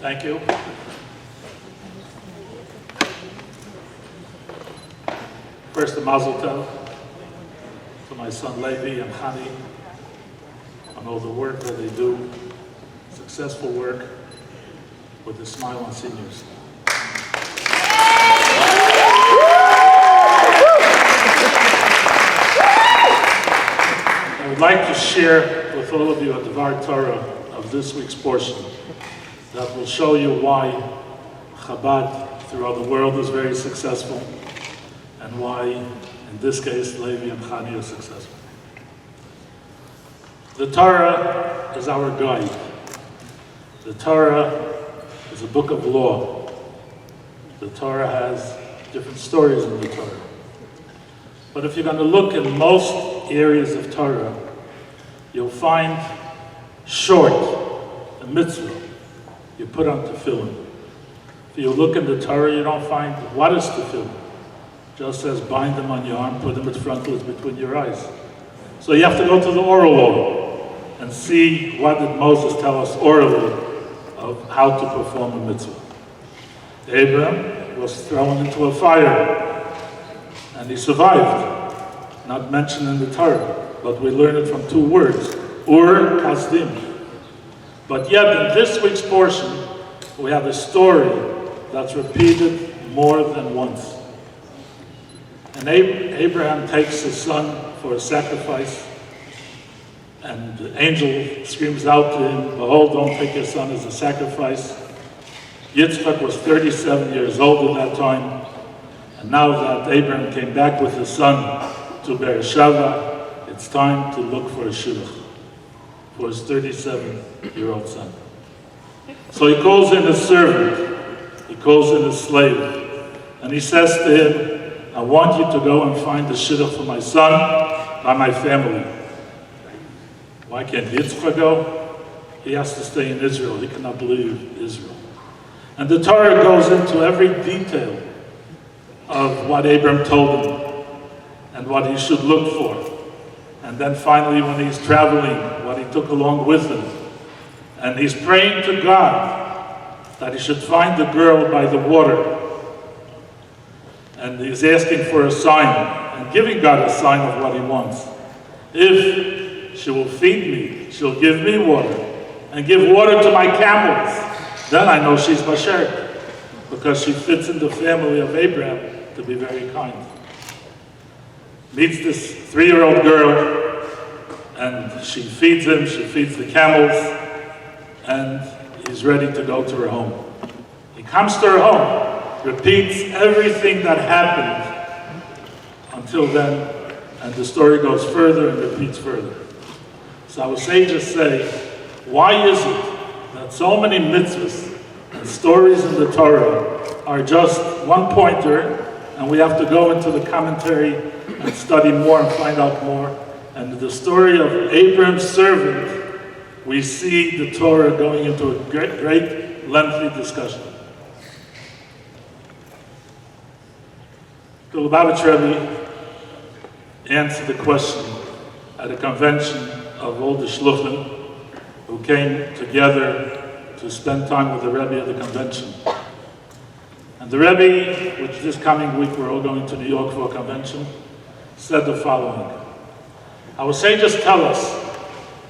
Thank you. First, a mazel tov to my son Levi and Hani on all the work that they do, successful work with a smile on seniors. I would like to share with all of you a Dvar Torah of this week's portion that will show you why Chabad throughout the world is very successful and why, in this case, Levi and Chani are successful. The Torah is our guide. The Torah is a book of law. The Torah has different stories in the Torah. But if you're going to look in most areas of Torah, you'll find short, a mitzvah, you put on tefillin. If you look in the Torah, you don't find what is tefillin. It just says bind them on your arm, put them at frontlets between your eyes. So you have to go to the oral law and see what did Moses tell us orally of how to perform a mitzvah. Abraham was thrown into a fire and he survived. Not mentioned in the Torah, but we learn it from two words, Ur Kasdim. But yet in this week's portion, we have a story that's repeated more than once. And Abraham takes his son for a sacrifice, and the angel screams out to him, behold, don't take your son as a sacrifice. Yitzchak was 37 years old at that time, and now that Abraham came back with his son to Beersheba, it's time to look for a shidduch for his 37-year-old son. So he calls in his servant, he calls in his slave, and he says to him, I want you to go and find a shidduch for my son by my family. Why can't Yitzchak go? He has to stay in Israel. He cannot leave Israel. And the Torah goes into every detail of what Abraham told him and what he should look for. And then finally, when he's traveling, what he took along with him. And he's praying to God that he should find the girl by the water. And he's asking for a sign and giving God a sign of what he wants. If she will feed me, she'll give me water and give water to my camels, then I know she's Basher, because she fits in the family of Abraham to be very kind. Meets this 3-year-old girl, and she feeds him, she feeds the camels, and he's ready to go to her home. He comes to her home, repeats everything that happened until then, and the story goes further and repeats further. So our sages say, why is it that so many mitzvahs and stories in the Torah are just one pointer, and we have to go into the commentary and study more and find out more? And the story of Abraham's servant, we see the Torah going into a great lengthy discussion. The Lubavitch Rebbe answered the question at a convention of all the shluchim who came together to spend time with the Rebbe at the convention. And the Rebbe, which this coming week we're all going to New York for a convention, said the following. Our sages tell us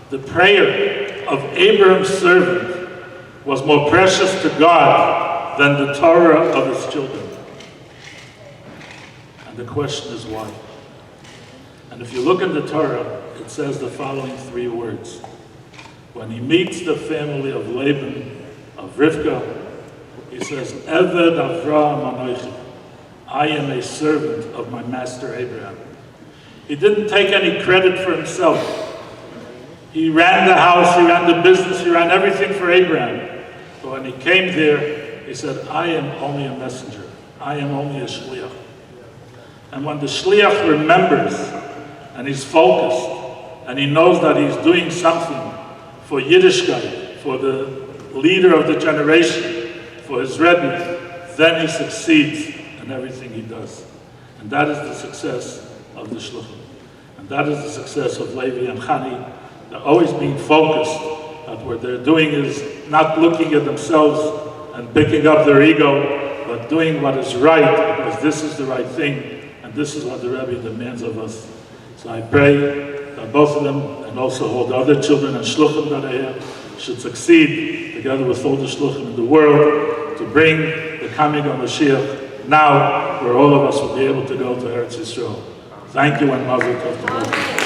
the prayer of Abraham's servant was more precious to God than the Torah of his children. And the question is why? And if you look in the Torah, it says the following 3 words. When he meets the family of Laban, of Rivka, he says, Eved Avraham Anochi, I am a servant of my master Abraham. He didn't take any credit for himself. He ran the house, he ran the business, he ran everything for Abraham. But when he came there, he said, I am only a messenger. I am only a shliach. And when the shliach remembers, and he's focused, and he knows that he's doing something for Yiddishkeit, for the leader of the generation, for his Rebbe, then he succeeds in everything he does. And that is the success of the shluchim. And that is the success of Levi and Chani. They're always being focused that what they're doing is not looking at themselves and picking up their ego, but doing what is right, because this is the right thing, and this is what the Rebbe demands of us. So I pray that both of them, and also all the other children and shluchim that I have, should succeed, together with all the shluchim in the world, to bring the coming of Mashiach now, where all of us will be able to go to Eretz Yisrael. Thank you, and Mazel Tov to both of you.